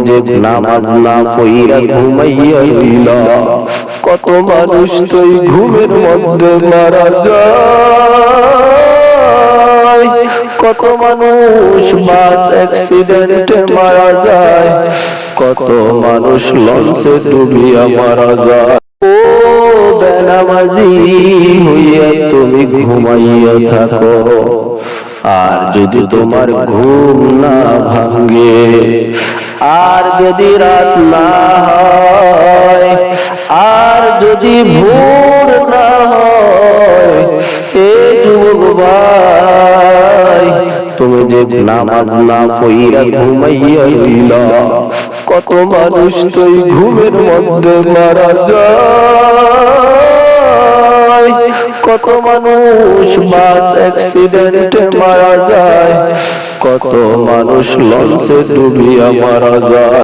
যে নামাজ না পড়িয়া ঘুমাইয়া রইলা, কত মানুষ তো এই ঘুমের মধ্যে মারা যায়, কত মানুষ বাস অ্যাক্সিডেন্টে মারা যায়, কত মানুষ লঞ্চে ডুবিয়া মারা যায়। ও বেনামাজি হইয়া তুমি ঘুমাইয়া থাকো, আর যদি তোমার ঘুম না ভাঙে, আর যদি রাত না হয়, আর যদি ভোর না হয়, এ যুবক ভাই, তুমি যে নামাজ না পড়িয়া ঘুমাইয়া রইলা, কত মানুষ তো এই ঘুমের মধ্যে মারা যায়, কত মানুষ বাস অ্যাক্সিডেন্টে মারা যায়, কত মানুষ লঞ্চে ডুবিয়া মারা যায়।